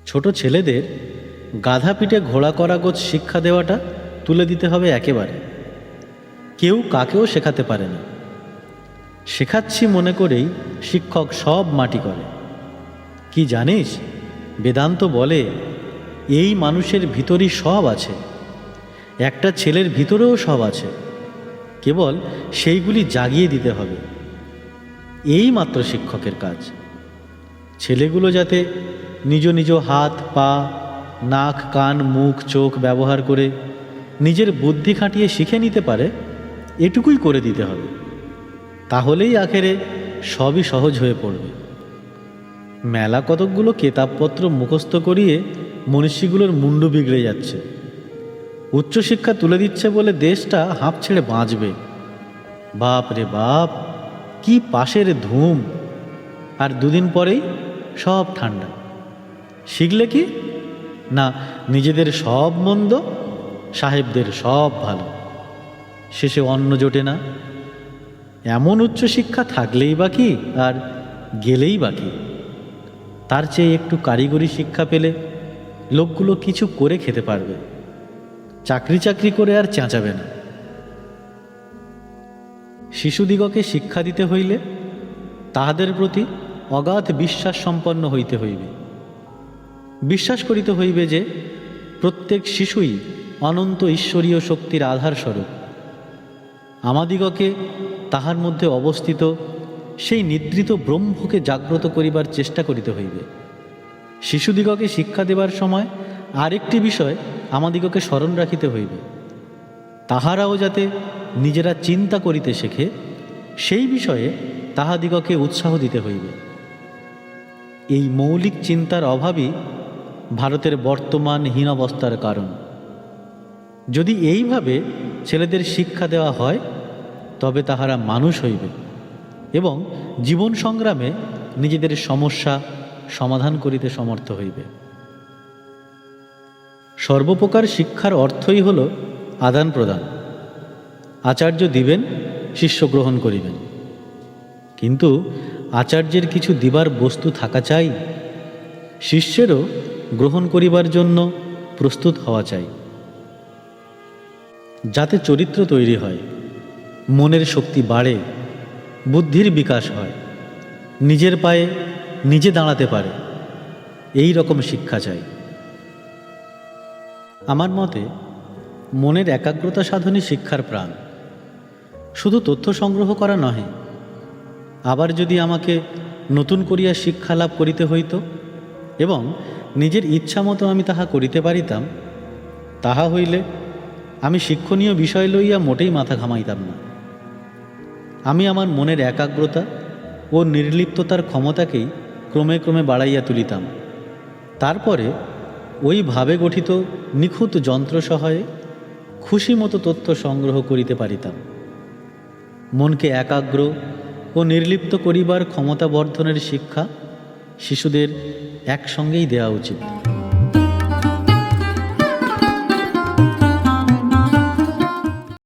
ছোট ছেলেদের গাধা পিঠে ঘোড়া করা গোছ শিক্ষা দেওয়াটা তুলে দিতে হবে একেবারে। কেউ কাকেও শেখাতে পারে না। শেখাচ্ছি মনে করেই শিক্ষক সব মাটি করে। কি জানিস, বেদান্ত বলে এই মানুষের ভিতরই সব আছে, একটা ছেলের ভিতরেও সব আছে, কেবল সেইগুলি জাগিয়ে দিতে হবে। এই মাত্র শিক্ষকের কাজ। ছেলেগুলো যাতে নিজ নিজ হাত পা নাক কান মুখ চোখ ব্যবহার করে নিজের বুদ্ধি খাটিয়ে শিখে নিতে পারে, এটুকুই করে দিতে হবে। তাহলেই আখেরে সবই সহজ হয়ে পড়বে। মেলা কতকগুলো কেতাবপত্র মুখস্থ করিয়ে মনীষীগুলোর মুন্ডু বিগড়ে যাচ্ছে। উচ্চশিক্ষা তুলে দিচ্ছে বলে দেশটা হাঁপ ছেড়ে বাঁচবে। বাপ রে বাপ, কি পাশের ধুম! আর দুদিন পরেই সব ঠান্ডা। শিখলে কি না, নিজেদের সব মন্দ, সাহেবদের সব ভালো, শেষে অন্ন জোটে না। এমন উচ্চশিক্ষা থাকলেই বা কি, আর গেলেই বা কি? তার চেয়ে একটু কারিগরি শিক্ষা পেলে লোকগুলো কিছু করে খেতে পারবে, চাকরি চাকরি করে আর চেঁচাবে না। শিশুদিগকে শিক্ষা দিতে হইলে তাহাদের প্রতি অগাধ বিশ্বাস সম্পন্ন হইতে হইবে। বিশ্বাস করিতে হইবে যে প্রত্যেক শিশুই অনন্ত ঈশ্বরীয় শক্তির আধারস্বরূপ। আমাদিগকে তাহার মধ্যে অবস্থিত সেই নিদ্রিত ব্রহ্মকে জাগ্রত করিবার চেষ্টা করিতে হইবে। শিশুদিগকে শিক্ষা দেবার সময় আরেকটি বিষয় আমাদিগকে স্মরণ রাখিতে হইবে, তাহারাও যাতে নিজেরা চিন্তা করিতে শেখে, সেই বিষয়ে তাহাদিগকে উৎসাহ দিতে হইবে। এই মৌলিক চিন্তার অভাবই ভারতের বর্তমান হীনাবস্থার কারণ। যদি এইভাবে ছেলেদের শিক্ষা দেওয়া হয়, তবে তাহারা মানুষ হইবে এবং জীবন সংগ্রামে নিজেদের সমস্যা সমাধান করিতে সমর্থ হইবে। সর্বপ্রকার শিক্ষার অর্থই হল আদান প্রদান। আচার্য দিবেন, শিষ্য গ্রহণ করিবেন। কিন্তু আচার্যের কিছু দিবার বস্তু থাকা চাই, শিষ্যেরও গ্রহণ করিবার জন্য প্রস্তুত হওয়া চাই। যাতে চরিত্র তৈরি হয়, মনের শক্তি বাড়ে, বুদ্ধির বিকাশ হয়, নিজের পায়ে নিজে দাঁড়াতে পারে, এই রকম শিক্ষা চাই। আমার মতে মনের একাগ্রতা সাধনই শিক্ষার প্রাণ। শুধু তথ্য সংগ্রহ করা নহে। আবার যদি আমাকে নতুন করিয়া শিক্ষা লাভ করিতে হইত এবং নিজের ইচ্ছা মতো আমি তাহা করিতে পারিতাম, তাহা হইলে আমি শিক্ষণীয় বিষয় লইয়া মোটেই মাথা ঘামাইতাম না। আমি আমার মনের একাগ্রতা ও নির্লিপ্ততার ক্ষমতাকেই ক্রমে ক্রমে বাড়াইয়া তুলিতাম। তারপরে ওই ভাবে গঠিত নিখুঁত যন্ত্র সহায়ে খুশি মতো তথ্য সংগ্রহ করিতে পারিতাম। মনকে একাগ্র ও নির্লিপ্ত করিবার ক্ষমতা বর্ধনের শিক্ষা শিশুদের একসঙ্গেই দেওয়া উচিত।